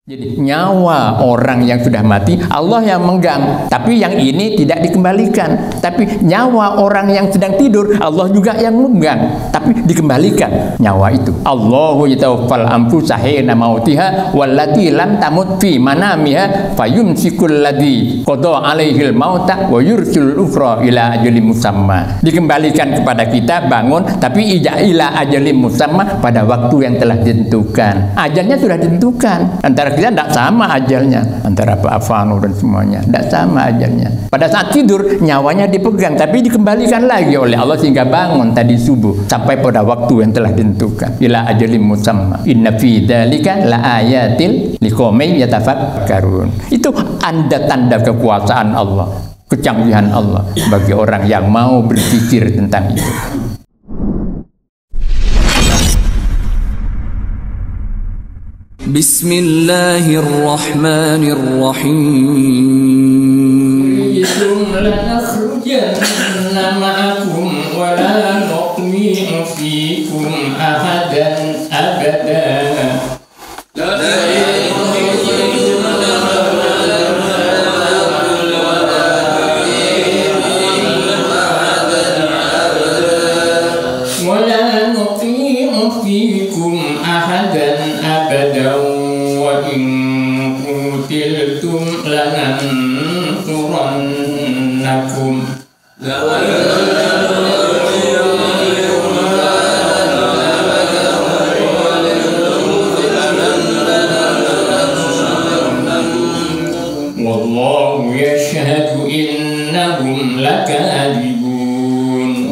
Jadi nyawa orang yang sudah mati Allah yang megang, tapi yang ini tidak dikembalikan. Tapi nyawa orang yang sedang tidur Allah juga yang megang, tapi dikembalikan nyawa itu. Allahu yatawaffal anfusa hina mautiha wallati lam tamut fi manamiha fayumsikul ladzi qada 'alaihil mauta wa yursilul ukhra ila ajalin musamma. Dikembalikan kepada kita bangun, tapi ila ajalin musamma, pada waktu yang telah ditentukan. Ajalnya sudah ditentukan. Antara kita tidak sama ajalnya, antara Pak Afanu dan semuanya tidak sama ajalnya. Pada saat tidur nyawanya dipegang, tapi dikembalikan lagi oleh Allah sehingga bangun tadi subuh sampai pada waktu yang telah ditentukan. Ila ajalin musamma. Inna fi dzalika laayatil liqaumin yatafakkarun. Itu tanda-tanda kekuasaan Allah, kecanggihan Allah bagi orang yang mau berpikir tentang itu. Bismillahirrahmanirrahim. Lanakhrujanna ma'akum wa la nuqmi'u fikum ahadan abada. Wallahu yashhadu innahum lakadzibun.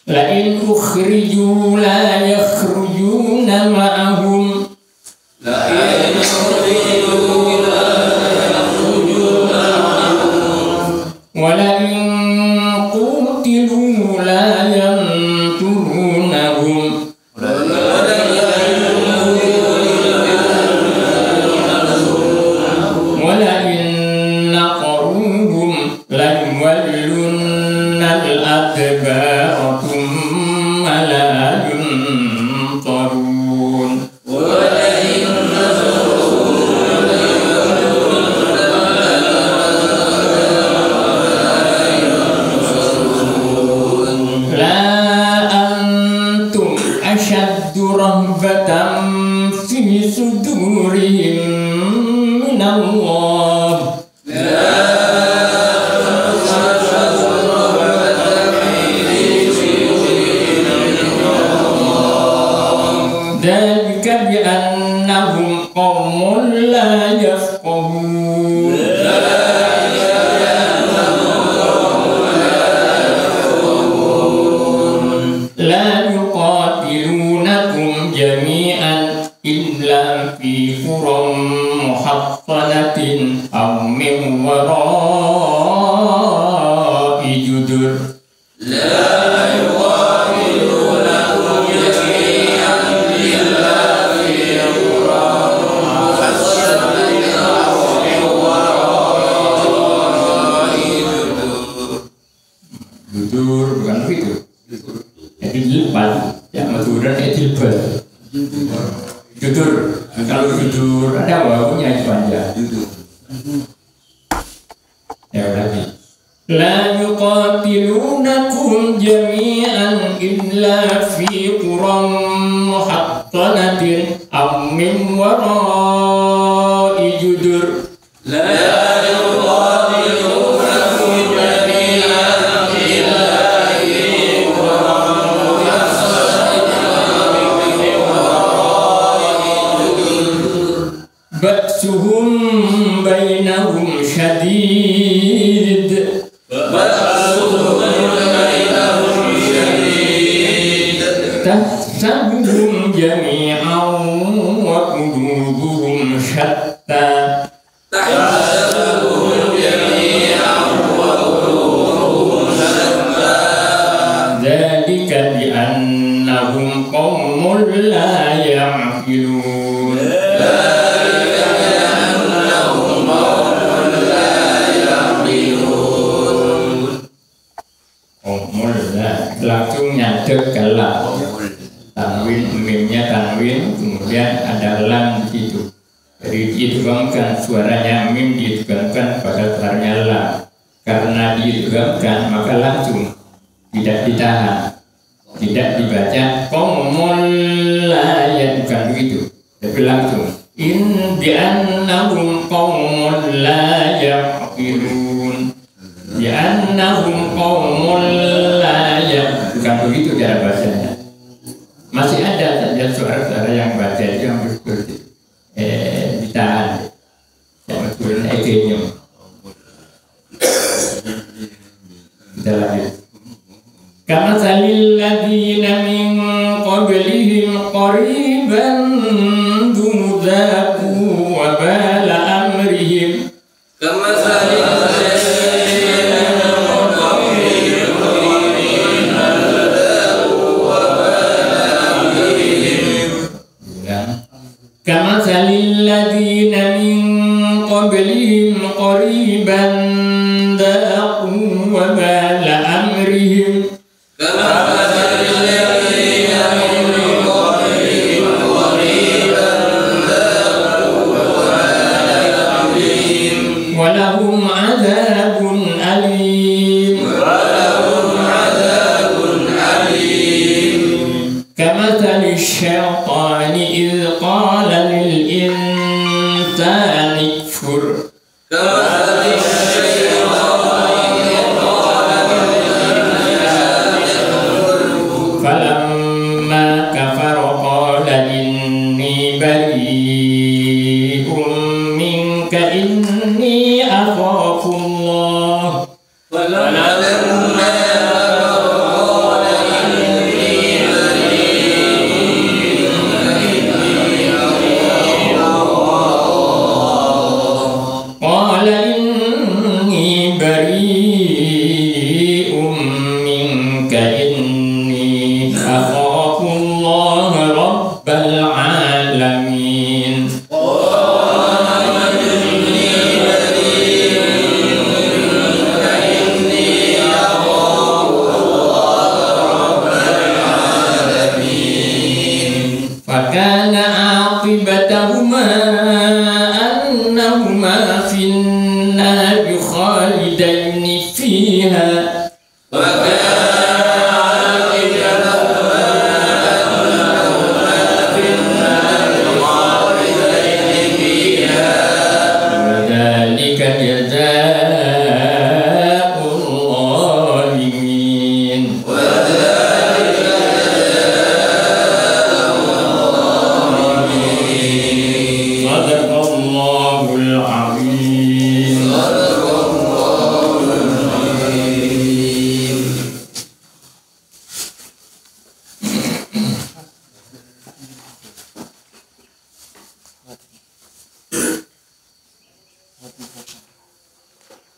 La in ukhriju la yakhrujuna ma'ahum. Wa la in qutilu la yanturunahum. La yuqatilunakum jami'an illa fi quram muhattanatin aw min wara'i judur. La yuqatilunakum jami'an illa fi quram muhattanatin aw min wara'i judur. Ba'suhum bainahum syadid. Tahsabuhum jami'an wa qulubuhum syatta. Tahsabuhum jami'an wa qulubuhum syatta. Dzalika bi annahum qaumun la ya'qilun. Dzalika bi annahum qaumun la ya'qilun. Langsungnya ada kalam. Tanwin, mimnya tanwin, kemudian ada lam di situ. Jadi diidghamkan, suaranya mim diidghamkan pada suaranya lam. Karena diidghamkan maka langsung, tidak ditahan, tidak dibaca qaumul la ya, bukan begitu, tapi langsung in bi annahum qaumul la yaqilun, bi annahum qaumul la ya, bukan begitu cara bacanya. Masih ada saja suara-suara yang baca itu yang betul ditahan, yang betul egenya. Kita lanjut. Kama salil ladina min qablihim qariban dudzaku wa bala amrihim. Kama salil Kama salil ladina min qablihim qariban daqu wa bala amrihim. Kama salil ladina min qablihim qariban daqu wa bala amrihim. Wa lahum adzabun alim. Kama salil syaitani idh qala lil insani kfur. Falamma kafara qala inni bari'un minka inni akhafu Allah.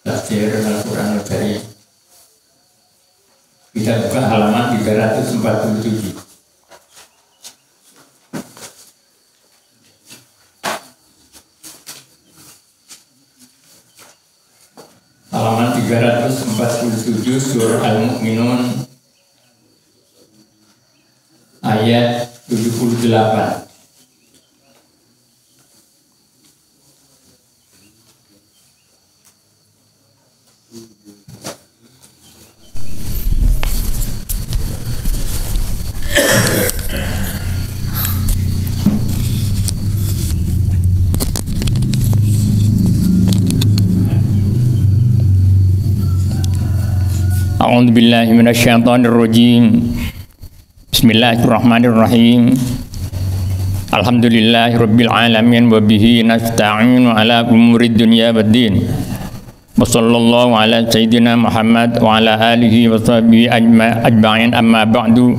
Tafsir Al-Quran Al-Karim. Kita buka halaman 347. Halaman 347 surah Al-Mu'minun ayat 78. A'udzu billahi minasyaitonir rajim. Bismillahirrahmanirrahim. Alhamdulillahirabbil alamin wa bihi nasta'inu ala umurid dunya waddin. Wa sallallahu ala sayyidina Muhammad wa ala alihi wa sahbihi ajma'in, amma ba'du.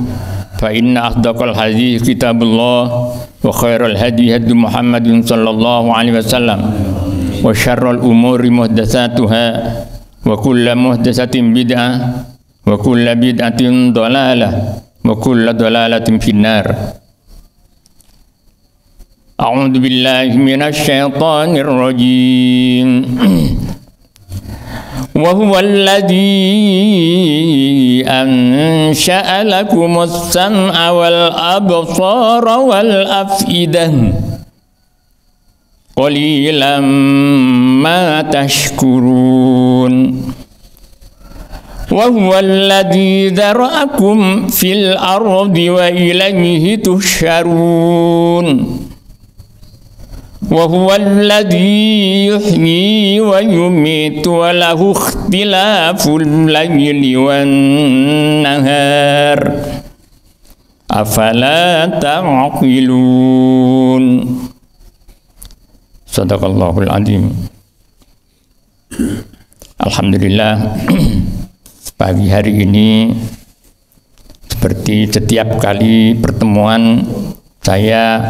Fa inna asdaqal hadits kitabullah wa khairal hadi hadi Muhammadin sallallahu alaihi wasallam wa syarrul umuri muhdatsatuha wa kullu muhdatsatin bid'ah wa kullu bid'atin dhalalah wa kullu dhalalatin finnar. A'udzu billahi minasy syaithanir rajim. wa huwallazi ansha'a lakumus sam'a wal absara wal afidah qalilan ma tashkurun wa huwallazi dzara'akum fil ardi wa ilayhi tuhsyarun wa huwallazi yuhyi wa yumiitu wa lahu ikhtilaful layli wan nahar afala ta'qilun. Sadaqallahul azim. Alhamdulillah, pagi hari ini seperti setiap kali pertemuan saya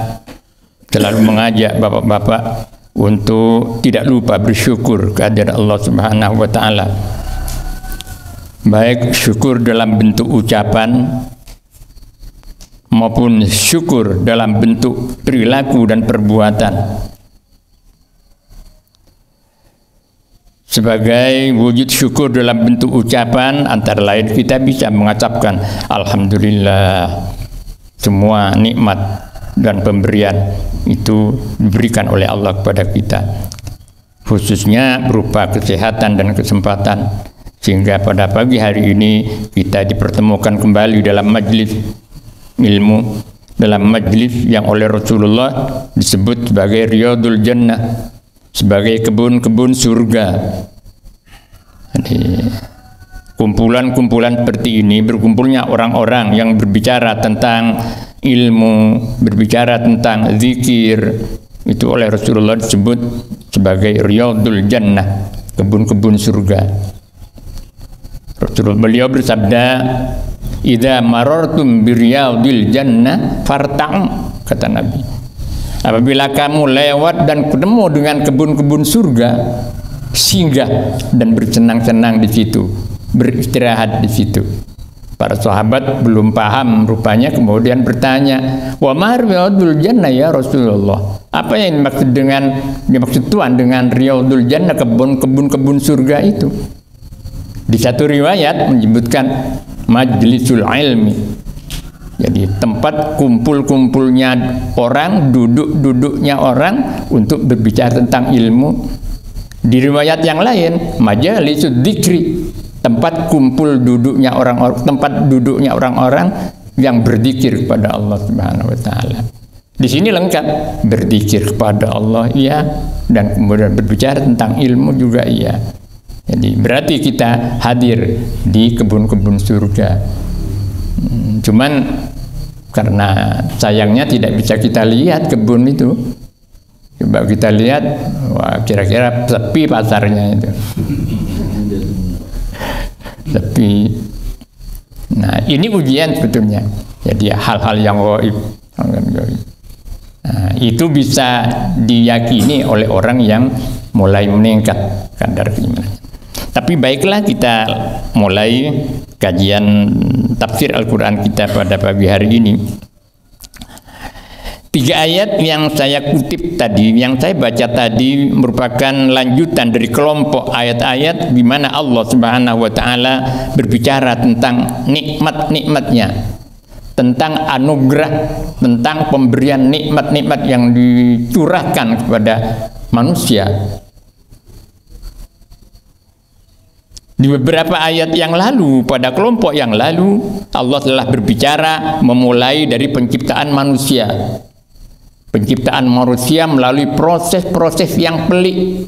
selalu mengajak bapak-bapak untuk tidak lupa bersyukur kehadirat Allah Subhanahu wa taala. Baik syukur dalam bentuk ucapan maupun syukur dalam bentuk perilaku dan perbuatan. Sebagai wujud syukur dalam bentuk ucapan, antara lain kita bisa mengucapkan alhamdulillah, semua nikmat dan pemberian itu diberikan oleh Allah kepada kita, khususnya berupa kesehatan dan kesempatan, sehingga pada pagi hari ini kita dipertemukan kembali dalam majlis ilmu, dalam majlis yang oleh Rasulullah disebut sebagai Riyadul Jannah, sebagai kebun-kebun surga. Jadi, kumpulan-kumpulan seperti ini, berkumpulnya orang-orang yang berbicara tentang ilmu, berbicara tentang zikir, itu oleh Rasulullah disebut sebagai Riyadul Jannah, kebun-kebun surga. Rasulullah beliau bersabda, "Idza marartum biriyadil jannah farta'u," kata Nabi. Apabila kamu lewat dan ketemu dengan kebun-kebun surga, singgah dan bersenang-senang di situ, beristirahat di situ. Para sahabat belum paham rupanya, kemudian bertanya, "Wa ma riyadul jannah ya Rasulullah?" Apa yang dimaksud Tuhan dengan riyadul jannah, kebun-kebun surga itu? Di satu riwayat menyebutkan majlisul ilmi. Jadi tempat kumpul-kumpulnya orang, duduk-duduknya orang untuk berbicara tentang ilmu. Di riwayat yang lain, majalisud dzikri, tempat kumpul duduknya orang-orang, tempat duduknya orang-orang yang berzikir kepada Allah Subhanahu wa taala. Di sini lengkap, berzikir kepada Allah iya, dan kemudian berbicara tentang ilmu juga iya. Jadi berarti kita hadir di kebun-kebun surga. Cuman karena sayangnya tidak bisa kita lihat kebun itu. Coba kita lihat, wah kira-kira sepi pasarnya itu. Sepi. Nah, ini ujian sebetulnya. Jadi hal-hal yang gaib. Nah, itu bisa diyakini oleh orang yang mulai meningkat kadar keimanannya. Tapi baiklah, kita mulai kajian tafsir Al-Quran kita pada pagi hari ini. 3 ayat yang saya kutip tadi, yang saya baca tadi merupakan lanjutan dari kelompok ayat-ayat di mana Allah Subhanahu wa taala berbicara tentang nikmat-nikmatnya, tentang anugerah, tentang pemberian nikmat-nikmat yang dicurahkan kepada manusia. Di beberapa ayat yang lalu, pada kelompok yang lalu, Allah telah berbicara memulai dari penciptaan manusia. Penciptaan manusia melalui proses-proses yang pelik,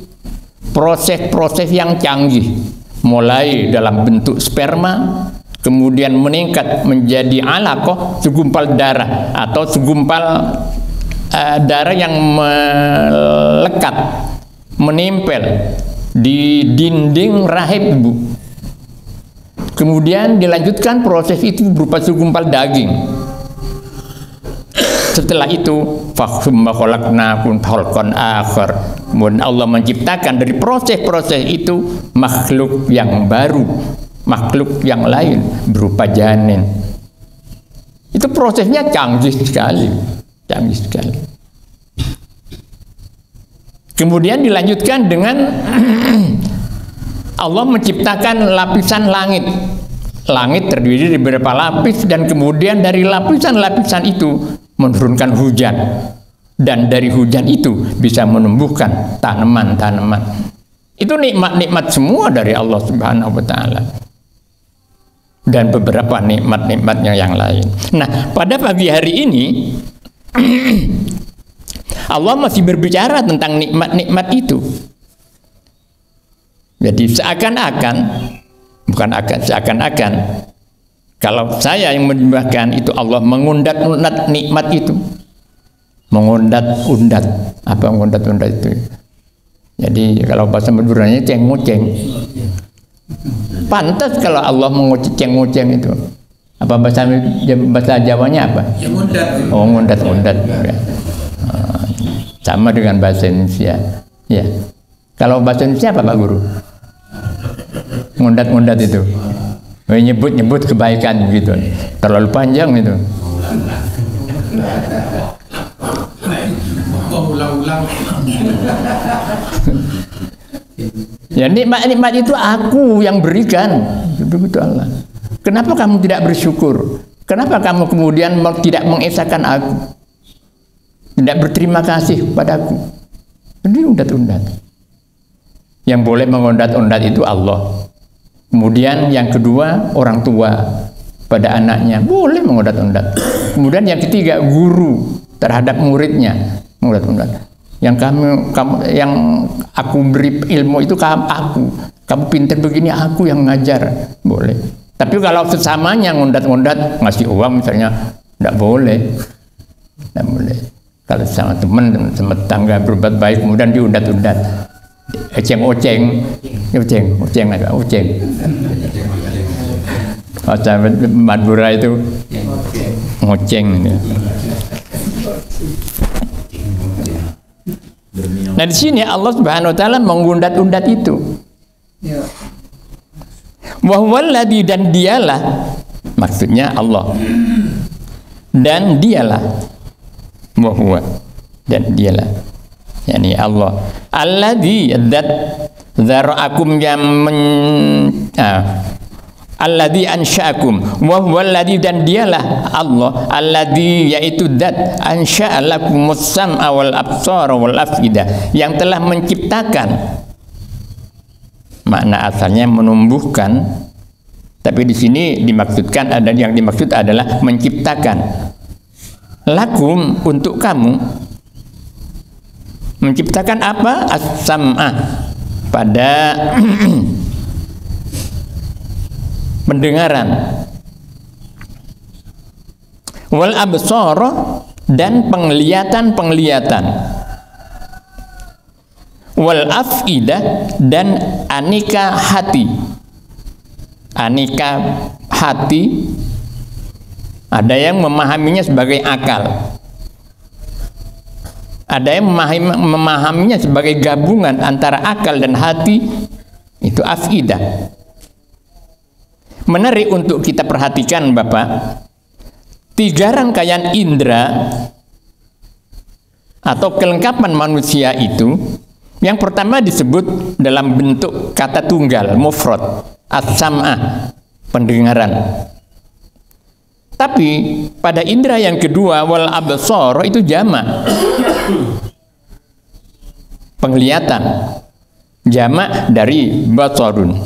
proses-proses yang canggih, mulai dalam bentuk sperma, kemudian meningkat menjadi alaqah, segumpal darah atau segumpal darah yang melekat, menempel di dinding rahim ibu. Kemudian dilanjutkan proses itu berupa segumpal daging. Setelah itu, fakhumma khalaqnakum khalqan akhar. Kemudian Allah menciptakan dari proses-proses itu makhluk yang baru, makhluk yang lain berupa janin. Itu prosesnya canggih sekali, canggih sekali. Kemudian dilanjutkan dengan Allah menciptakan lapisan langit. Langit terdiri dari beberapa lapis dan kemudian dari lapisan-lapisan itu menurunkan hujan. Dan dari hujan itu bisa menumbuhkan tanaman-tanaman. Itu nikmat-nikmat semua dari Allah Subhanahu wa taala. Dan beberapa nikmat-nikmatnya yang lain. Nah, pada pagi hari ini Allah masih berbicara tentang nikmat-nikmat itu. Jadi seakan-akan, seakan-akan kalau saya yang menyembahkan itu Allah mengundat-undat nikmat itu. Mengundat-undat. Apa mengundat-undat itu? Jadi kalau bahasa Maduranya ceng-ngoceng. Pantas kalau Allah mengoceng-ngoceng itu. Apa bahasa Jawanya apa? Ya, ngundat. Oh, ngundat-ngundat. Ya. Sama dengan bahasa Indonesia. Ya. Kalau bahasa Indonesia apa Pak Guru? Ngundat-ngundat itu. Nyebut-nyebut kebaikan gitu. Terlalu panjang itu. Ulang-ulang. Ya, nikmat-nikmat itu aku yang berikan. Begitu Allah. Kenapa kamu tidak bersyukur? Kenapa kamu kemudian tidak mengesahkan aku? Tidak berterima kasih padaku? Ini undat-undat. Yang boleh mengundat-undat itu Allah. Kemudian yang kedua, orang tua pada anaknya boleh mengundat-undat. Kemudian yang ketiga, guru terhadap muridnya mengundat-undat. Yang yang aku beri ilmu itu kamu pintar begini, aku yang ngajar, boleh. Tapi kalau sesamanya ngundat-ngundat, ngasih uang misalnya, tidak boleh. Tidak boleh. Kalau sama teman, sama tetangga berbuat baik, kemudian diundat-undat, oceng-oceng. Bahasa Madura itu ngoceng. Nah, di sini Allah Subhanahu wa taala mengundat-undat itu. Wa huwallazi, dan dialah, maksudnya Allah. Dan dialah, wa huwa, dan dialah, yakni Allah. Alladzi dzara'akum alladzi ansya'akum, wa huwallazi, dan dialah Allah, alladzi, yaitu zat, ansya'a lakumus sam'a wal absara wal af'idah, yang telah menciptakan. Makna asalnya menumbuhkan, tapi di sini dimaksudkan, ada yang dimaksud adalah menciptakan. Lakum, untuk kamu. Menciptakan apa? As-sam'ah, pada pendengaran, wal absara, dan penglihatan, wal afidah, dan aneka hati. Aneka hati, ada yang memahaminya sebagai akal, ada yang memahaminya sebagai gabungan antara akal dan hati, itu afidah. Menarik untuk kita perhatikan Bapak, 3 rangkaian indera atau kelengkapan manusia itu, yang pertama disebut dalam bentuk kata tunggal, mufrad, as-sam'ah, pendengaran. Tapi pada indera yang kedua, wal absar, itu jamak, penglihatan, jamak dari basarun.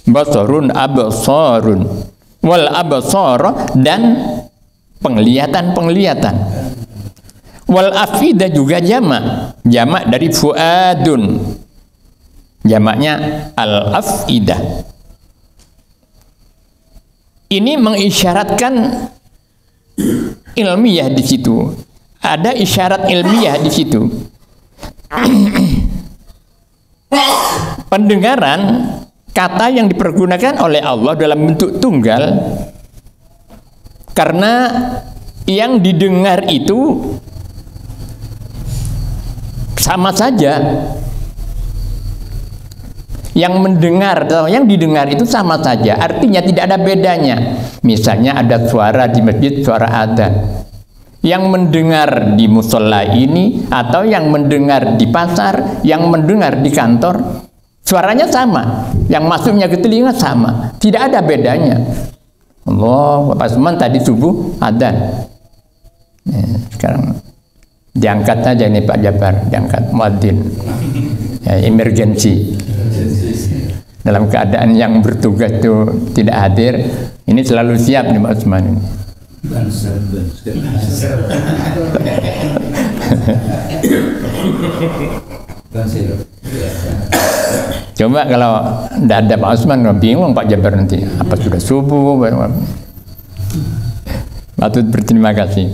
Basarun, absarun, wal absar, dan penglihatan. Wal afidah juga jamak dari fuadun, jamaknya al afidah. Ini mengisyaratkan ilmiah di situ. Ada isyarat ilmiah di situ. Pendengaran, kata yang dipergunakan oleh Allah dalam bentuk tunggal, karena yang didengar itu sama saja. Yang mendengar atau yang didengar itu sama saja, artinya tidak ada bedanya. Misalnya ada suara di masjid, suara adzan. Yang mendengar di musola ini, atau yang mendengar di pasar, yang mendengar di kantor, Suaranya sama, yang masuknya ke telinga sama, tidak ada bedanya. Allah, Bapak Usman tadi subuh adzan. Sekarang diangkat aja nih Pak Jabar, diangkat muadzin. Ya, emergensi. Dalam keadaan yang bertugas itu tidak hadir, ini selalu siap nih Pak Usman. Coba kalau tidak ada Pak Usman, bingung Pak Jabar nanti. Apa sudah subuh? Patut berterima kasih.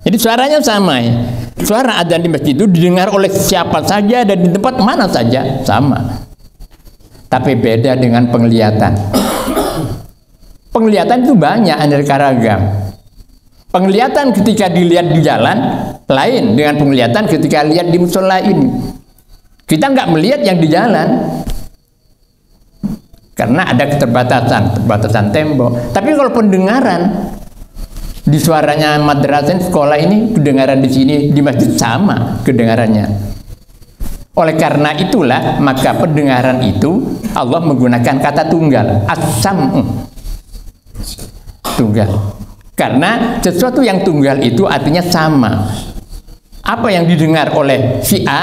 Jadi suaranya sama ya. Suara adzan di masjid itu didengar oleh siapa saja dan di tempat mana saja sama. Tapi beda dengan penglihatan. Penglihatan itu banyak, aneka ragam. Penglihatan ketika dilihat di jalan lain dengan penglihatan ketika lihat di musola ini. Kita nggak melihat yang di jalan karena ada keterbatasan tembok. Tapi kalau pendengaran di suaranya madrasah sekolah ini, kedengaran di sini di masjid sama kedengarannya. Oleh karena itulah maka pendengaran itu Allah menggunakan kata tunggal, as-sam'u, tunggal. Karena sesuatu yang tunggal itu artinya sama. Apa yang didengar oleh si A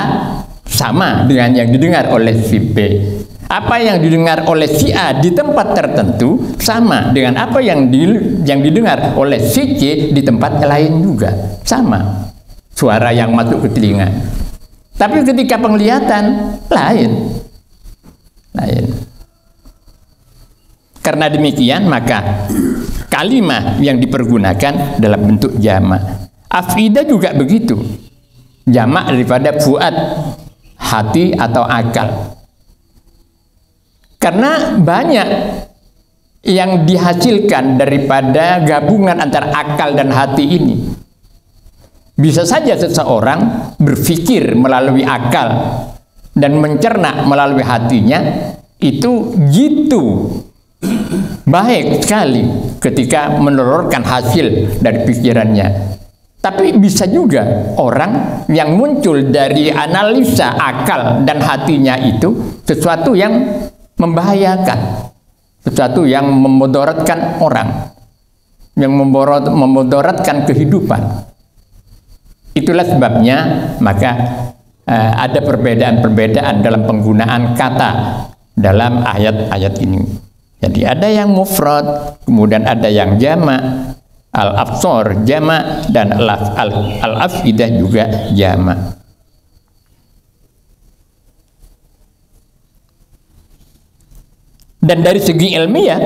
sama dengan yang didengar oleh si B. Apa yang didengar oleh si A di tempat tertentu sama dengan apa yang didengar oleh si C di tempat lain juga sama. Suara yang masuk ke telinga. Tapi ketika penglihatan lain. Karena demikian maka kalimat yang dipergunakan dalam bentuk jamak. Afidah juga begitu. Jamak daripada fuad, hati atau akal. Karena banyak yang dihasilkan daripada gabungan antara akal dan hati ini. Bisa saja seseorang berpikir melalui akal dan mencerna melalui hatinya, itu jitu baik sekali ketika menelurkan hasil dari pikirannya. Tapi bisa juga orang yang muncul dari analisa akal dan hatinya itu sesuatu yang membahayakan, sesuatu yang memudaratkan orang, yang memudaratkan kehidupan. Itulah sebabnya maka ada perbedaan-perbedaan dalam penggunaan kata dalam ayat-ayat ini. Jadi ada yang mufrad, kemudian ada yang jamak. Al-absor jamak dan al-afidah juga jamak. Dan dari segi ilmiah,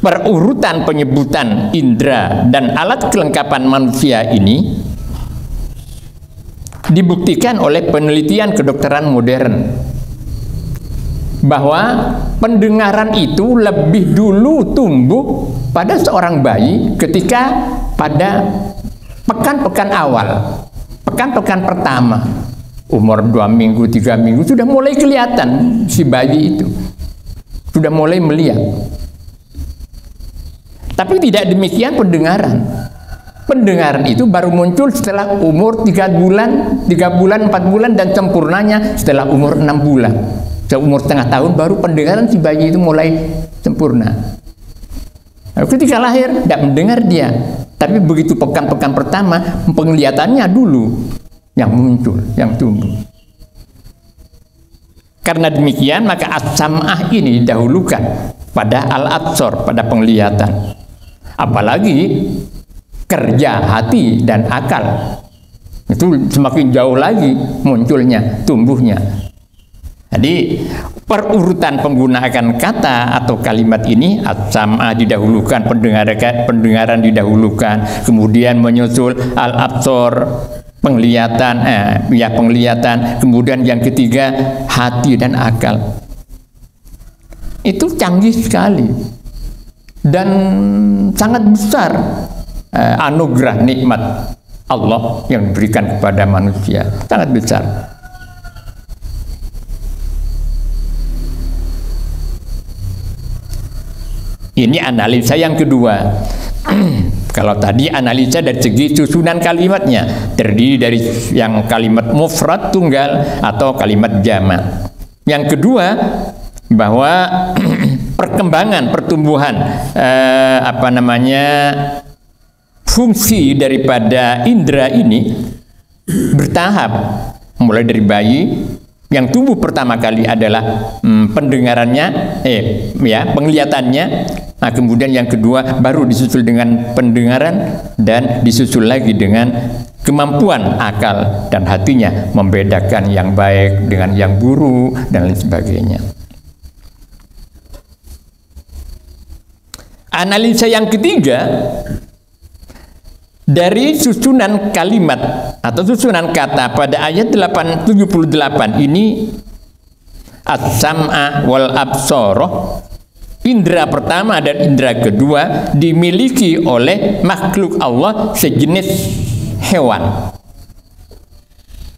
perurutan penyebutan indera dan alat kelengkapan manusia ini dibuktikan oleh penelitian kedokteran modern bahwa pendengaran itu lebih dulu tumbuh pada seorang bayi ketika pada pekan-pekan awal, pekan-pekan pertama, umur 2 minggu, 3 minggu sudah mulai kelihatan si bayi itu, sudah mulai melihat. Tapi tidak demikian pendengaran. Pendengaran itu baru muncul setelah umur 3 bulan, 4 bulan, dan sempurnanya setelah umur 6 bulan. Umur setengah tahun baru pendengaran si bayi itu mulai sempurna. Nah, ketika lahir tidak mendengar dia, tapi begitu pekan-pekan pertama penglihatannya dulu yang muncul, yang tumbuh. Karena demikian maka as-sam'ah ini didahulukan pada al-absor, pada penglihatan. Apalagi kerja hati dan akal itu semakin jauh lagi munculnya, tumbuhnya. Jadi perurutan penggunaan kata atau kalimat ini as-sam'ah didahulukan, pendengaran didahulukan, kemudian menyusul al-absor, penglihatan, penglihatan, kemudian yang ketiga hati dan akal. Itu canggih sekali dan sangat besar anugerah nikmat Allah yang diberikan kepada manusia, sangat besar. Ini analisa yang kedua. Kalau tadi analisa dari segi susunan kalimatnya, terdiri dari yang kalimat mufrad tunggal atau kalimat jamak. Yang kedua, bahwa perkembangan pertumbuhan fungsi daripada indera ini bertahap, mulai dari bayi yang tumbuh pertama kali adalah pendengarannya, penglihatannya. Nah, kemudian yang kedua baru disusul dengan pendengaran dan disusul lagi dengan kemampuan akal dan hatinya membedakan yang baik dengan yang buruk dan lain sebagainya. Analisa yang ketiga, dari susunan kalimat atau susunan kata pada ayat 78 ini, as-sam'a wal absoroh, indera pertama dan indera kedua dimiliki oleh makhluk Allah sejenis hewan.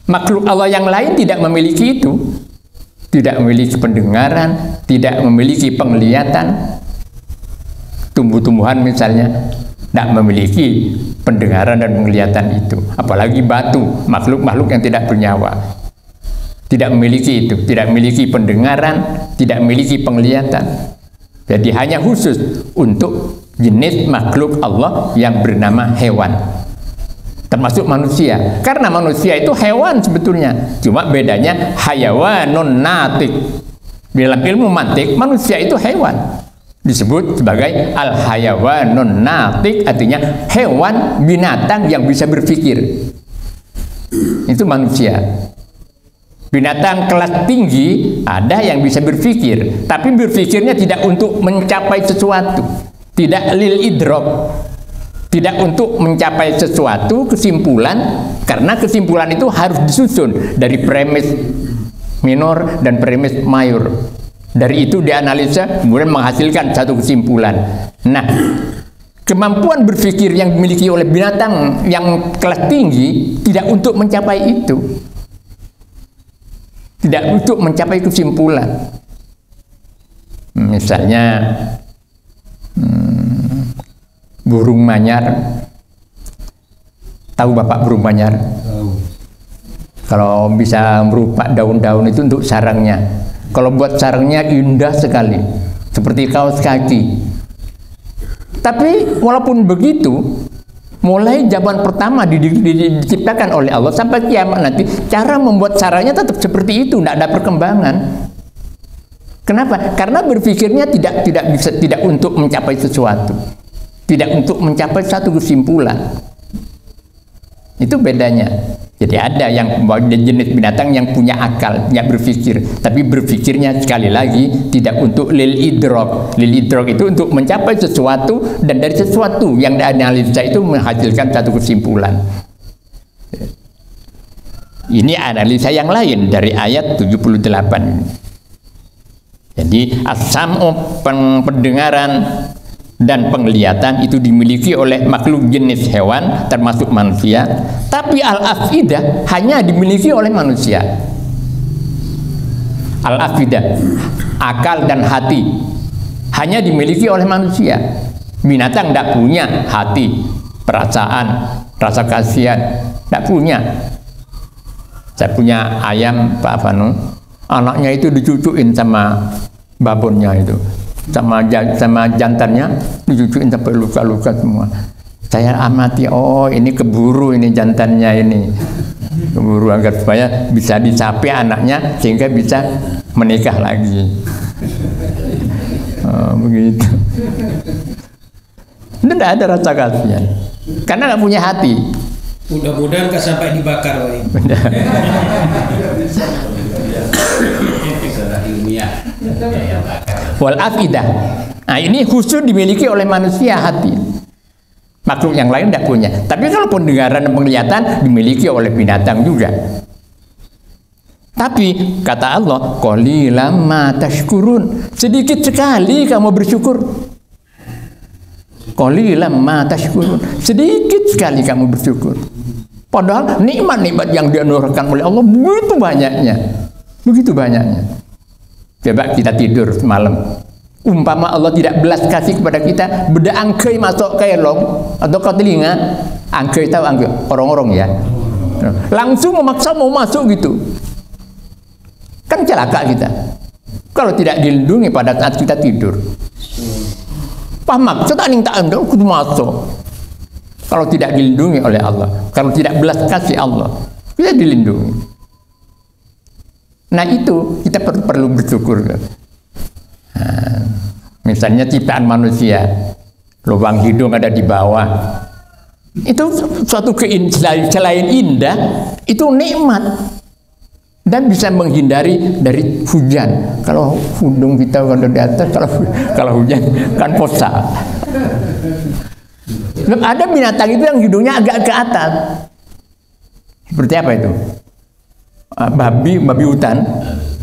Makhluk Allah yang lain tidak memiliki itu, tidak memiliki pendengaran, tidak memiliki penglihatan. Tumbuh-tumbuhan misalnya tidak memiliki pendengaran dan penglihatan itu, apalagi batu, makhluk-makhluk yang tidak bernyawa, tidak memiliki itu, tidak memiliki pendengaran, tidak memiliki penglihatan. Jadi hanya khusus untuk jenis makhluk Allah yang bernama hewan, termasuk manusia. Karena manusia itu hewan sebetulnya, cuma bedanya hayawanun natik. Dalam ilmu mantik, manusia itu hewan, disebut sebagai al-hayawanun natik, artinya hewan binatang yang bisa berpikir. Itu manusia. Binatang kelas tinggi ada yang bisa berpikir, tapi berpikirnya tidak untuk mencapai sesuatu, tidak lil idrok, tidak untuk mencapai sesuatu kesimpulan, karena kesimpulan itu harus disusun dari premis minor dan premis mayor. Dari itu dianalisa, kemudian menghasilkan satu kesimpulan. Nah, kemampuan berpikir yang dimiliki oleh binatang yang kelas tinggi tidak untuk mencapai itu, tidak untuk mencapai kesimpulan. Misalnya burung manyar. Tahu Bapak burung manyar? Kalau bisa merupak daun-daun itu untuk sarangnya. Kalau buat sarangnya indah sekali, seperti kaos kaki. Tapi walaupun begitu, mulai zaman pertama diciptakan oleh Allah sampai kiamat nanti, cara membuat sarangnya tetap seperti itu, tidak ada perkembangan. Kenapa? Karena berpikirnya tidak untuk mencapai sesuatu, tidak untuk mencapai satu kesimpulan. Itu bedanya. Jadi ada yang jenis binatang yang punya akal, yang berpikir, tapi berpikirnya sekali lagi tidak untuk lil idrok. Lil idrok itu untuk mencapai sesuatu, dan dari sesuatu yang dianalisa itu menghasilkan satu kesimpulan. Ini analisa yang lain dari ayat 78. Jadi as-sam'u, pendengaran dan penglihatan itu dimiliki oleh makhluk jenis hewan termasuk manusia, tapi al-afidah hanya dimiliki oleh manusia. Al-afidah, akal dan hati, hanya dimiliki oleh manusia. Binatang tidak punya hati, perasaan, rasa kasihan, tidak punya. Saya punya ayam Pak Fanu, anaknya itu dicucuin sama babonnya itu, sama jantannya dicucuin sampai luka-luka semua. Saya amati, oh ini keburu ini jantannya ini, keburu agar supaya bisa dicapai anaknya sehingga bisa menikah lagi. Oh, begitu. Itu tidak ada rasa kasihan karena nggak punya hati. Mudah-mudahan nggak sampai dibakar, Wali. Wal afidah. Nah, ini khusus dimiliki oleh manusia, hati. Makhluk yang lain tidak punya. Tapi kalau pendengaran dan penglihatan dimiliki oleh binatang juga. Tapi kata Allah, qalilan ma tashkurun. Sedikit sekali kamu bersyukur. Qalilan ma tashkurun. Sedikit sekali kamu bersyukur. Padahal nikmat-nikmat yang dianugerahkan oleh Allah begitu banyaknya. Begitu banyaknya. Coba kita tidur semalam, umpama Allah tidak belas kasih kepada kita, beda angkai masuk ke elong atau ke telinga, angkai tahu angkai, orang-orang ya, langsung memaksa mau masuk gitu. Kan celaka kita kalau tidak dilindungi pada saat kita tidur. Paham? Kita ning tak anda kudu masuk. Kalau tidak dilindungi oleh Allah, kalau tidak belas kasih Allah, kita dilindungi. Nah itu kita perlu bersyukur. Nah, misalnya ciptaan manusia, lubang hidung ada di bawah, itu suatu selain indah, itu nikmat. Dan bisa menghindari dari hujan. Kalau hidung kita kalau di atas, kalau hujan kan posa. Ada binatang itu yang hidungnya agak ke atas. Seperti apa itu? Babi hutan.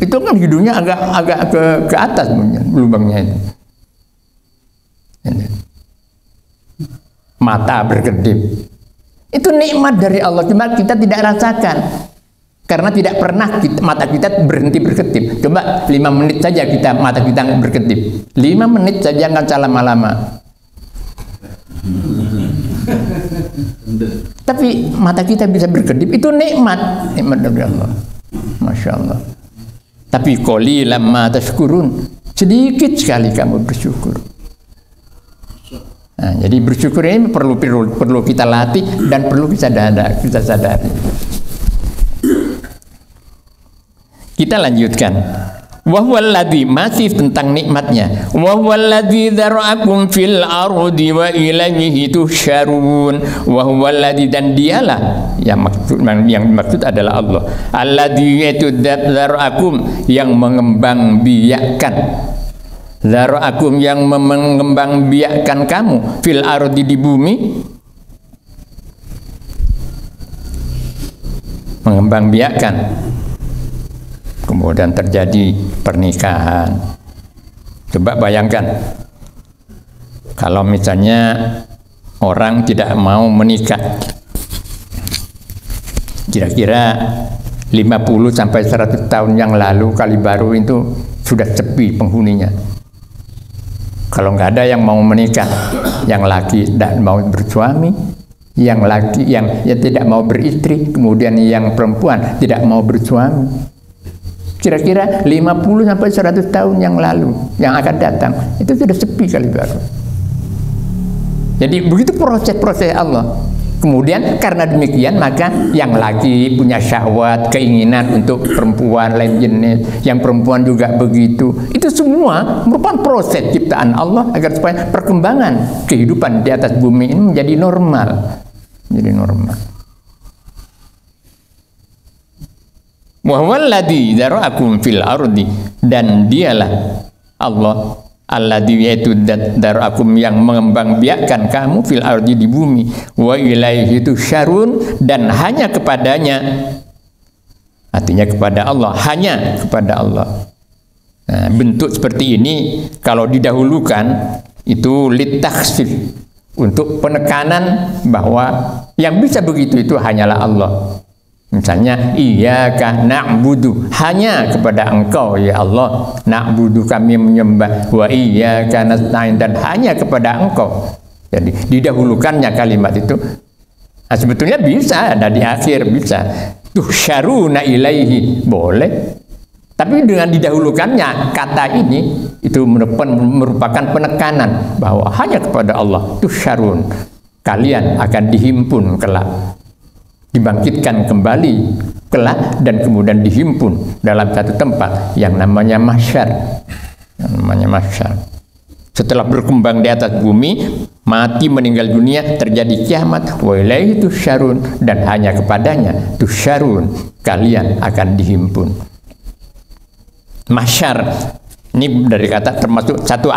Itu kan hidungnya agak ke atas lubangnya itu. Mata berkedip. Itu nikmat dari Allah, cuma kita tidak rasakan. Karena tidak pernah mata kita berhenti berkedip. Coba 5 menit saja mata kita berkedip. 5 menit saja, nggak usah lama-lama. Tapi mata kita bisa berkedip, itu nikmat dari Allah. Masya Allah. Tapi qalilan ma tashkurun, sedikit sekali kamu bersyukur. Nah, jadi bersyukur ini perlu kita latih dan perlu kita sadari. Kita lanjutkan. Wa huwallazi, masih tentang nikmatnya. Wa huwallazi dzara'akum fil ardi wa ilaihi tusyarun. Wa huwallazi, dan dialah yang maksud adalah Allah. Alladzi yaitu dzara'akum, yang mengembang biakkan. Dzara'akum, yang mengembang biakkan kamu fil ardi, di bumi. Mengembang biakkan. Kemudian terjadi pernikahan. Coba bayangkan, kalau misalnya orang tidak mau menikah, kira-kira 50 sampai 100 tahun yang lalu kali baru itu sudah sepi penghuninya. Kalau nggak ada yang mau menikah, yang laki tidak mau bersuami, yang laki yang tidak mau beristri, kemudian yang perempuan tidak mau bersuami. Kira-kira 50 sampai 100 tahun yang lalu yang akan datang itu sudah sepi kali baru. Jadi begitu proses Allah. Kemudian karena demikian maka yang laki punya syahwat, keinginan untuk perempuan lain jenis, yang perempuan juga begitu. Itu semua merupakan proses ciptaan Allah agar supaya perkembangan kehidupan di atas bumi ini menjadi normal. Menjadi normal. Wa huwallazi dzara'akum fil ardi, dan dialah Allah alladzi yaitu dzara'akum, yang mengembangbiakkan kamu fil ardi, di bumi, wa ilaihi tusyarun, dan hanya kepadanya, artinya kepada Allah, hanya kepada Allah. Nah, bentuk seperti ini kalau didahulukan itu litakhsif, untuk penekanan bahwa yang bisa begitu itu hanyalah Allah. Misalnya, iyyaka na'budu, hanya kepada Engkau ya Allah, na'budu, kami menyembah, wa iyyaka nasta'in, dan hanya kepada Engkau. Jadi didahulukannya kalimat itu. Nah, sebetulnya bisa ada di akhir, bisa. Tusyaruna ilaihi, boleh. Tapi dengan didahulukannya kata ini itu merupakan penekanan bahwa hanya kepada Allah. Tusyarun, kalian akan dihimpun kelak, dibangkitkan kembali kelak, dan kemudian dihimpun dalam satu tempat yang namanya mahsyar. Setelah berkembang di atas bumi, mati, meninggal dunia, terjadi kiamat, wa ilaihi tusyarun, dan hanya kepadanya tusyarun, kalian akan dihimpun. Mahsyar ini dari kata, termasuk satu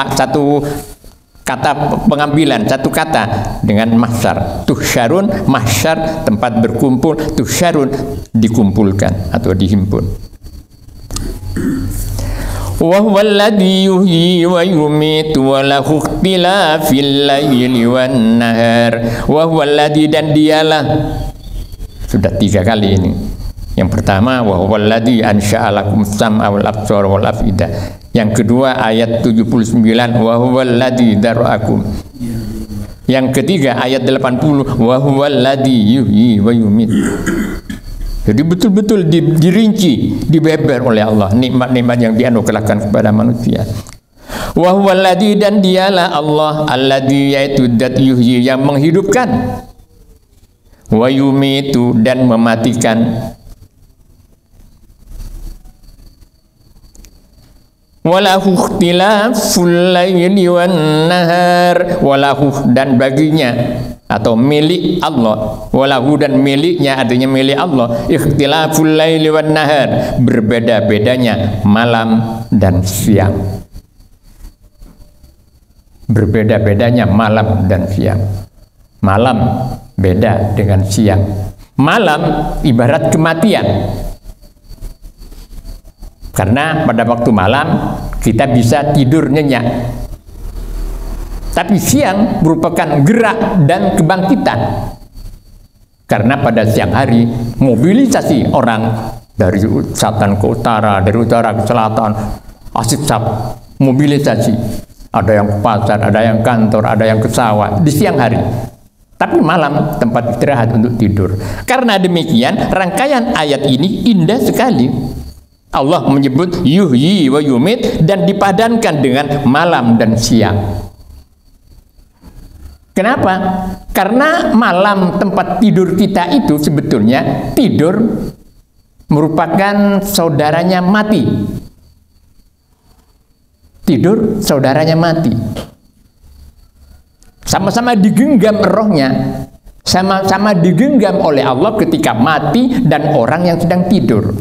kata pengambilan, satu kata dengan mahsyar. Tusyarun, mahsyar, tempat berkumpul, tusyarun, dikumpulkan atau dihimpun. Wa huwallazi yuhyi wa yumiitu wa lahu ikhtilafil laili wan nahar. Wa huwallazi, dan dialah, sudah 3 kali ini. Yang pertama, wa huwallazi ansha'a lakum sam'a wal absara wal af'idah. Yang kedua ayat 79, wa huwallazi dzara'akum. Yang ketiga ayat 80, wa huwallazi yuhyi wa yumiit. Jadi betul-betul dirinci, dibeber oleh Allah nikmat-nikmat yang dianugerahkan kepada manusia. Wa huwal ladzi, dan dialah Allah alladzi, yaitu zat yuhyi yang menghidupkan, wa yumitu, dan mematikan. Walahu ikhtilaful laili wan nahar, walahu, dan baginya atau milik Allah, walahu, dan miliknya, artinya milik Allah, ikhtilaful laili wan nahar, berbeda-bedanya malam dan siang. Berbeda-bedanya malam dan siang. Malam beda dengan siang. Malam ibarat kematian. Karena pada waktu malam kita bisa tidur nyenyak. Tapi siang merupakan gerak dan kebangkitan. Karena pada siang hari mobilisasi orang dari selatan ke utara, dari utara ke selatan, asip-sap mobilisasi. Ada yang ke pasar, ada yang kantor, ada yang ke sawah di siang hari. Tapi malam tempat istirahat untuk tidur. Karena demikian rangkaian ayat ini indah sekali. Allah menyebut yuhyi wa yumit, dan dipadankan dengan malam dan siang. Kenapa? Karena malam tempat tidur kita itu sebetulnya tidur merupakan saudaranya mati. Tidur saudaranya mati. Sama-sama digenggam rohnya, sama-sama digenggam oleh Allah ketika mati dan orang yang sedang tidur.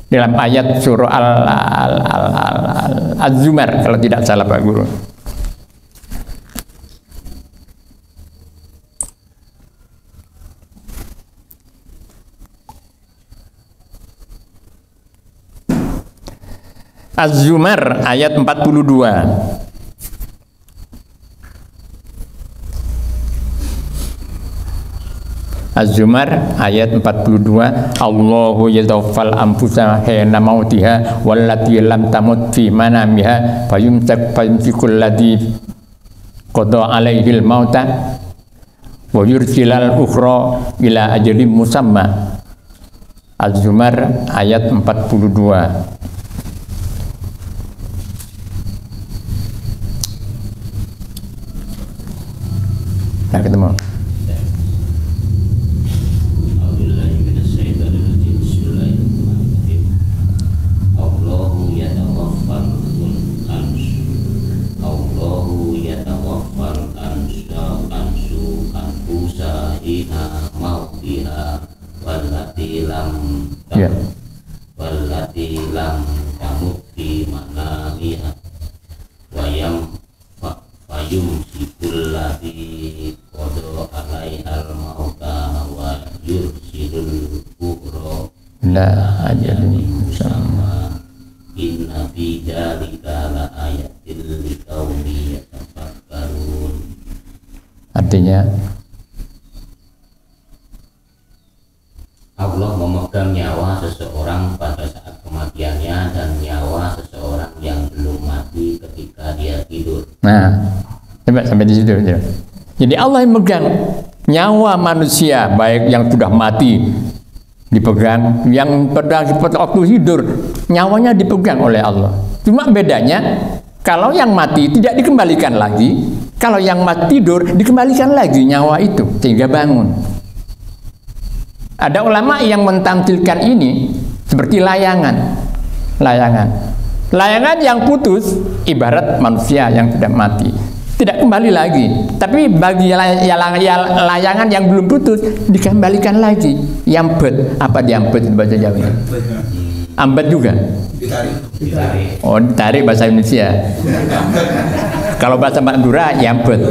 Dalam ayat surah Az-Zumar kalau tidak salah Pak Guru. Az-Zumar ayat 42. Az-Zumar ayat 42. Allahu yatawaffal anfusa hina mautiha wallati lam tamut fi manamiha fayumsikul ladzi qada alaihil mauta wa yursilal ukhra ila ajalin musamma. Az-Zumar ayat 42. Nah, ketemu. Ya. Wallati lam tamut fi manamiha wa yumsikul ladzi qada alaihal mauta wa yursilul ukhra la ajalin musamma. Inna fi dzalika la ayatin liqaumin yatafakkarun. Artinya Allah memegang nyawa seseorang pada saat kematiannya dan nyawa seseorang yang belum mati ketika dia tidur. nah, coba sampai di situ. Jadi Allah yang megang nyawa manusia, baik yang sudah mati dipegang, yang pada waktu tidur nyawanya dipegang oleh Allah. Cuma bedanya kalau yang mati tidak dikembalikan lagi, kalau yang mati tidur dikembalikan lagi nyawa itu sehingga bangun. Ada ulama yang mentampilkan ini seperti layangan. Layangan yang putus ibarat manusia yang sudah mati, tidak kembali lagi. Tapi bagi layangan yang belum putus dikembalikan lagi. Yambet, apa diambet bahasa Jawa? Ambet juga. Ditarik. Oh, ditarik bahasa Indonesia. Kalau bahasa Madura yambet.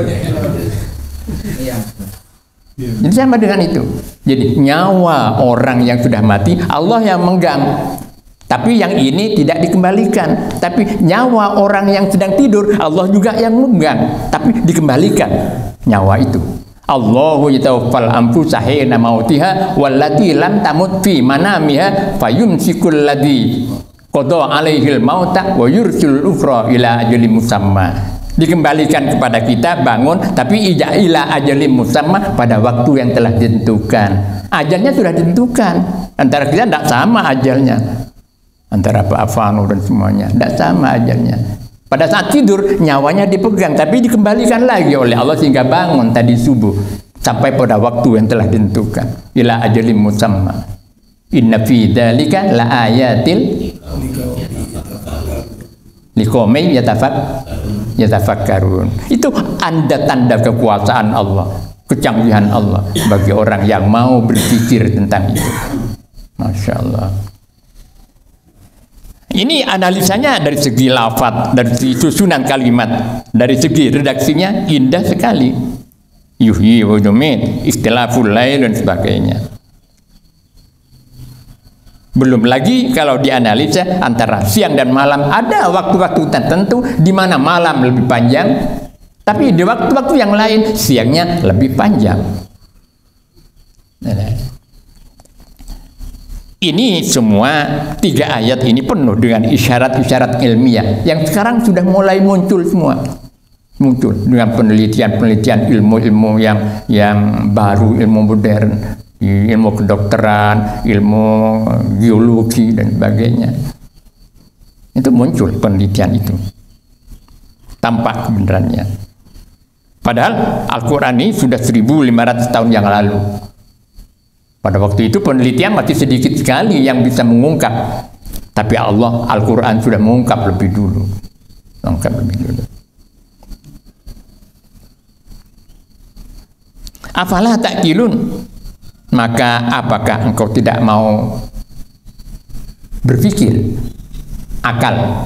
Jadi sama dengan itu. Jadi nyawa orang yang sudah mati Allah yang megang. Tapi yang ini tidak dikembalikan. Tapi nyawa orang yang sedang tidur Allah juga yang megang. Tapi dikembalikan nyawa itu. Allahu yatawaffal anfusa hina mautiha wallati lam tamut fi manamiha fayumsikul ladzi qada alaihil mauta wa yursilul ukhra ila ajalin musamma. dikembalikan kepada kita, bangun, tapi ila ajalim musamma, pada waktu yang telah ditentukan. Ajalnya sudah ditentukan. Antara kita tidak sama ajalnya, antara Pak Afano dan semuanya tidak sama ajalnya. Pada saat tidur nyawanya dipegang, tapi dikembalikan lagi oleh Allah sehingga bangun tadi subuh sampai pada waktu yang telah ditentukan. Ila ajalim musamma. Inna fi dzalika la ayatil liqaumin yatafakkarun. Itu tanda-tanda kekuasaan Allah, kecanggihan Allah bagi orang yang mau berpikir tentang itu. Masya Allah. Ini analisanya dari segi lafaz, dari segi susunan kalimat, dari segi redaksinya indah sekali. Yuhyi wa yumiit, istilaful lail dan sebagainya. Belum lagi kalau dianalisa antara siang dan malam, ada waktu-waktu tertentu di mana malam lebih panjang, tapi di waktu-waktu yang lain siangnya lebih panjang. Ini semua 3 ayat ini penuh dengan isyarat-isyarat ilmiah yang sekarang sudah mulai muncul semua. Muncul dengan penelitian-penelitian ilmu-ilmu yang baru, ilmu modern, ilmu kedokteran, ilmu geologi dan sebagainya. Itu muncul penelitian itu. Tampak kebenarannya. Padahal Al-Quran ini sudah 1500 tahun yang lalu. Pada waktu itu penelitian masih sedikit sekali yang bisa mengungkap. Tapi Allah, Al-Quran sudah mengungkap lebih dulu. Afalah ta'qilun? Maka apakah engkau tidak mau berpikir? Akal.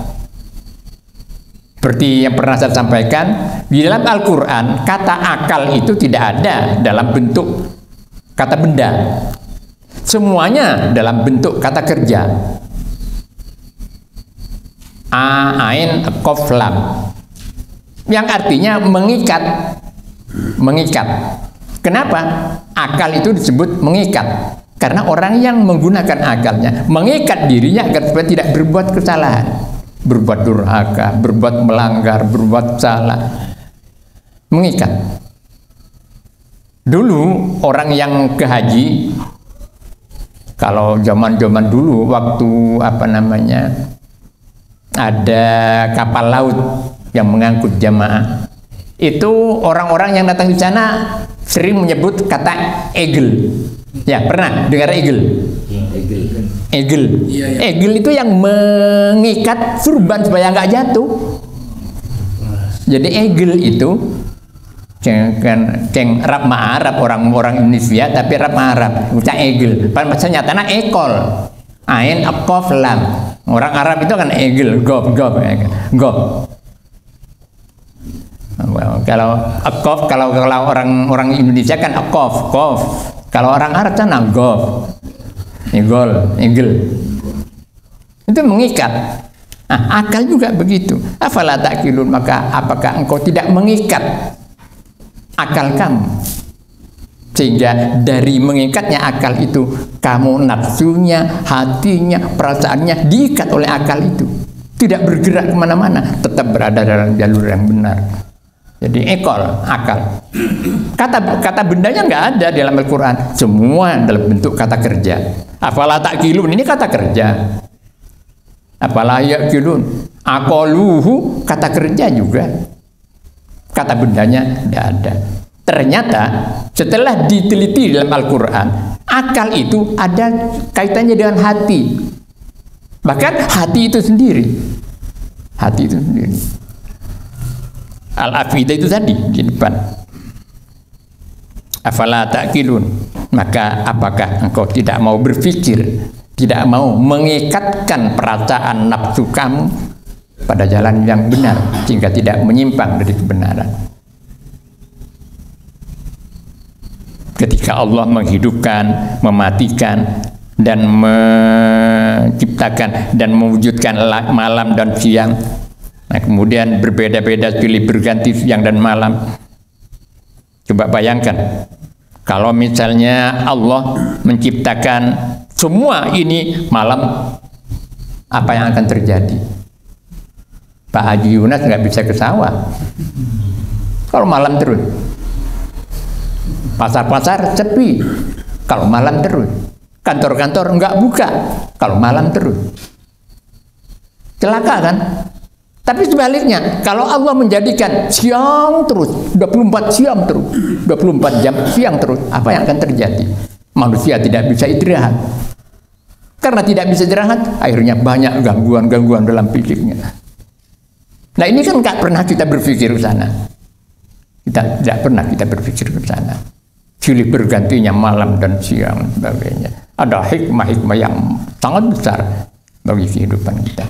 Seperti yang pernah saya sampaikan, di dalam Al-Quran kata akal itu tidak ada dalam bentuk kata benda, semuanya dalam bentuk kata kerja. Ain qaf lam, yang artinya mengikat. Mengikat. Kenapa akal itu disebut mengikat? Karena orang yang menggunakan akalnya mengikat dirinya agar supaya tidak berbuat kesalahan, berbuat durhaka, berbuat melanggar, berbuat salah. Mengikat. Dulu orang yang ke haji, kalau zaman-zaman dulu waktu ada kapal laut yang mengangkut jamaah, itu orang-orang yang datang di sana sering menyebut kata egel. Ya, pernah dengar egel? Egel. Egel itu yang mengikat surban supaya nggak jatuh. Jadi egel itu ceng rap ma'arab, orang-orang Indonesia tapi rap ma'arab, ucap egel. Bahasa nyatanya ekol. Ain qaf lam. Orang Arab itu kan egel, gob. Kalau akof, kalau orang Indonesia kan akof, kof. Kalau orang Arab kan gof, egel. Itu mengikat. Nah, akal juga begitu. Afala ta'qilun, maka apakah engkau tidak mengikat akal kamu? Sehingga dari mengikatnya akal itu, kamu nafsunya, hatinya, perasaannya diikat oleh akal itu. Tidak bergerak kemana-mana, tetap berada dalam jalur yang benar. Jadi ekol, akal. Kata bendanya nggak ada dalam Al-Quran. Semua dalam bentuk kata kerja. Afala ta'qilun, ini kata kerja. Afala ya'qilun, aqaluhu, kata kerja juga. Kata bendanya tidak ada. Ternyata setelah diteliti dalam Al-Quran, akal itu ada kaitannya dengan hati. Bahkan hati itu sendiri. Hati itu sendiri. Al-afidah itu tadi di depan. Afala ta'qilun, maka apakah engkau tidak mau berpikir, tidak mau mengikatkan perasaan nafsu kamu pada jalan yang benar sehingga tidak menyimpang dari kebenaran? Ketika Allah menghidupkan, mematikan, dan menciptakan dan mewujudkan malam dan siang, nah kemudian berbeda-beda, silih berganti siang dan malam. Coba bayangkan kalau misalnya Allah menciptakan semua ini malam, apa yang akan terjadi? Pak Haji Yunas nggak bisa ke sawah kalau malam terus. Pasar-pasar sepi kalau malam terus. Kantor-kantor nggak buka kalau malam terus. Celaka kan? Tapi sebaliknya, kalau Allah menjadikan siang terus, 24 siang terus, 24 jam siang terus, apa yang akan terjadi? Manusia tidak bisa istirahat. Karena tidak bisa istirahat, akhirnya banyak gangguan-gangguan dalam fisiknya. Nah ini kan nggak pernah kita berpikir ke sana. Kita tidak pernah kita berpikir ke sana. Silih bergantinya malam dan siang dan sebagainya. Ada hikmah-hikmah yang sangat besar bagi kehidupan kita.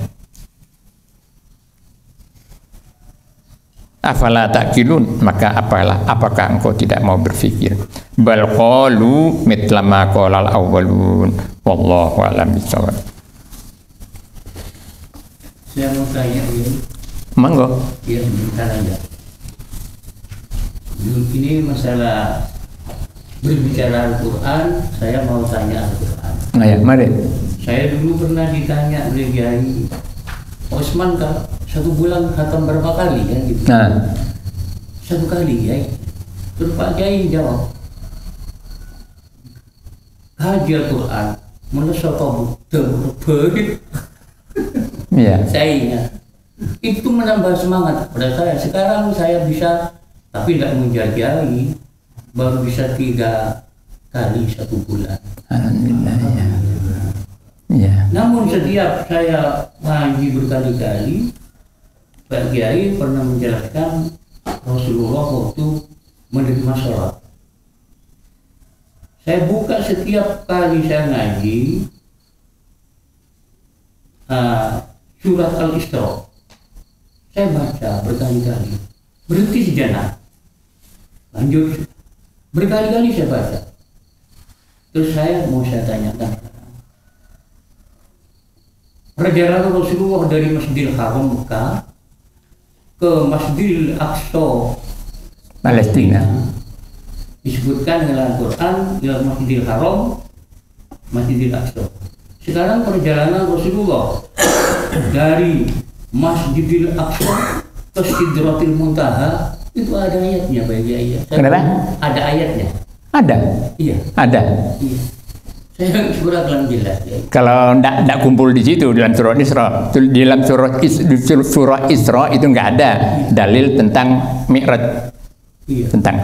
Afala ta'qilun, maka apakah engkau tidak mau berpikir? Bal qalu mithla ma qalal awwalun wallahu a'lam bishawab. Saya mau tanya Monggo. ya bentar aja. Ini masalah berbicara Al-Quran, saya mau tanya Al-Quran. Nah ya, mari. Saya dulu pernah ditanya oleh Kiai Osman, kalau 1 bulan khatam berapa kali kan gitu. Nah, 1 kali ya. Terus Pak Kiai jawab, haji Al-Quran menesapa berit. iya. Saya ingat itu menambah semangat pada saya. Sekarang saya bisa, tapi tidak menjajali, baru bisa 3 kali 1 bulan. Alhamdulillah ya. Iya. Namun setiap saya ngaji berkali-kali, Pak Kiai pernah menjelaskan Rasulullah waktu menerima sholat. Saya buka setiap kali saya ngaji surat Al-Isra. Saya baca berkali-kali, berhenti sejenak, lanjut, berkali-kali saya baca. Terus saya tanyakan, perjalanan Rasulullah dari Masjidil Haram Mekah ke Masjidil Aqsa Palestina. Disebutkan dalam Al-Quran dalam Masjidil Haram, Masjidil Aqsa. Sekarang perjalanan Rasulullah dari Masjidil Aqsa ke Sidratil Muntaha itu ada ayatnya, bagi ayat. Kenapa? Ada ayatnya. Ada. Iya. Ada. Iya. Saya surat belum jelas ya. Kalau tidak kumpul di situ dalam surah Isra, di dalam surah Isra itu nggak ada dalil tentang Mi'raj. Iya. Tentang.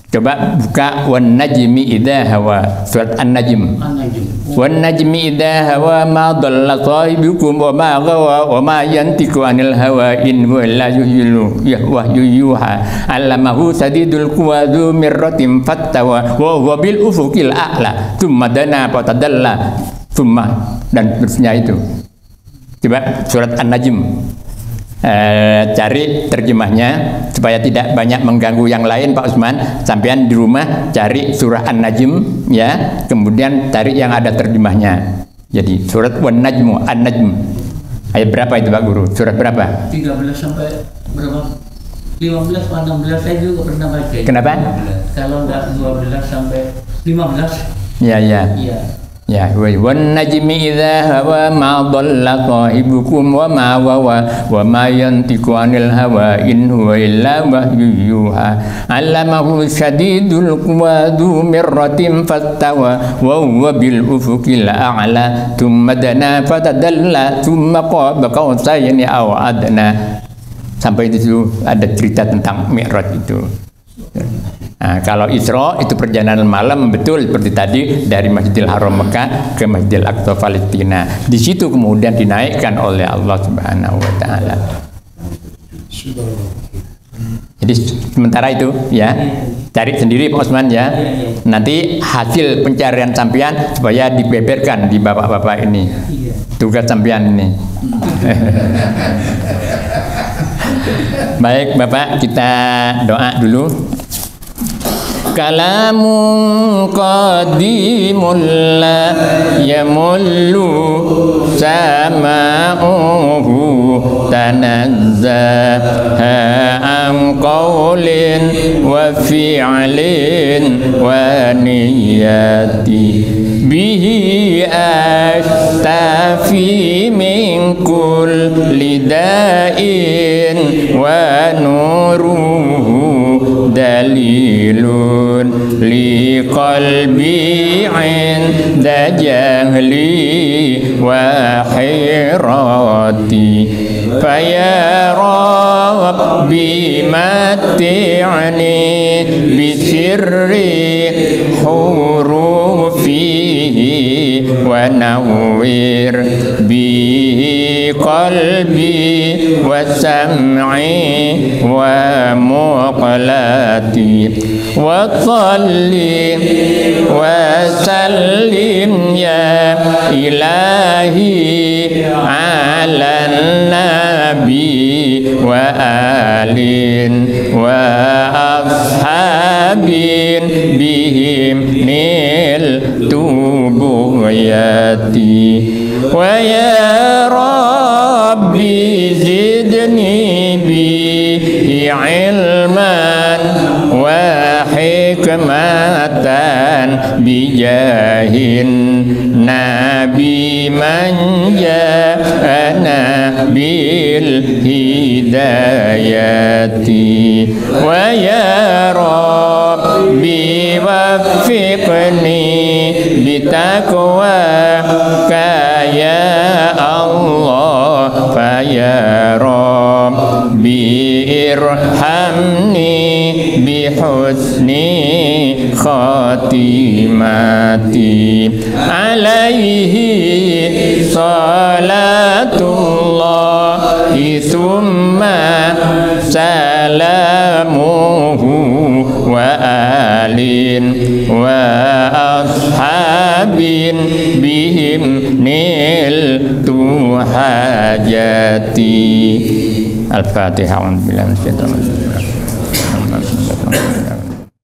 Coba buka wan najmi idza hawa, surat An-Najm. Wan najmi idza hawa ma dhalla sahibukum wa ma ghawa wa ma yantiqu anil hawa in huwa illa yuha allamahu sadidul quwa dzu mirratin fattawa wa huwa bil ufuqil a'la tsumma dana fatadalla tsumma dan terusnya itu. Coba surat An-Najm. Cari terjemahnya supaya tidak banyak mengganggu yang lain, Pak Usman. Sampean di rumah cari surah An-Najm ya, kemudian cari yang ada terjemahnya. Jadi surat Wan-Najmu, An-Najm. Ayat berapa itu Pak Guru? Surat berapa? 13 sampai berapa? 15 atau 16 saya juga pernah baca. Kenapa? 15. Kalau enggak 12 sampai 15. Ya ya. Iya. Ya, wan najmi idza hawa ma dhalla sahibukum wa ma wawa wa ma yantiqu anil hawa in huwa illa wahyu yuha allamahu syadidul quwa dzu mirratin fastawa wa huwa bil ufuqil a'la thumma dana fatadalla thumma qaba qausayni aw adna. Sampai itu ada cerita tentang Mi'raj itu. Nah, kalau Isra itu perjalanan malam, betul seperti tadi dari Masjidil Haram Mekah ke Masjidil Aqsa Palestina. Di situ kemudian dinaikkan oleh Allah Subhanahu wa taala. Jadi sementara itu ya, cari sendiri Pak Osman ya. Nanti hasil pencarian sampean supaya dibeberkan di bapak-bapak ini. Tugas sampean ini. Baik Bapak, kita doa dulu. Kalamun qadimul la yamullu sama'uhu tanazzaha an qawlin wa fi'lin wa niyati bihi astafi min kull lida'in wa nuruhu dalilun li qalbi 'inda jahli wa hirati faya rabbi matti'ni bisirri hurufihi wa nawwir bihi qalbi wa sam'i wa muqlati wa salli wa sallim ya ilahi ala nabi wa alin wa ashabin bihim nil tubuyati wa ya rabbi zidni bihi ilman wa hikmatan bijahin nabi man ja'ana bil hidayati wa ya rabbi waffiqni bitaqwa ya Allah fa ya rabbi irhamni bihusni khatimati alaihi salatullahi thumma salamuhu wa alin wa ashabin bihim nil tuhajati. Al-Fatihah.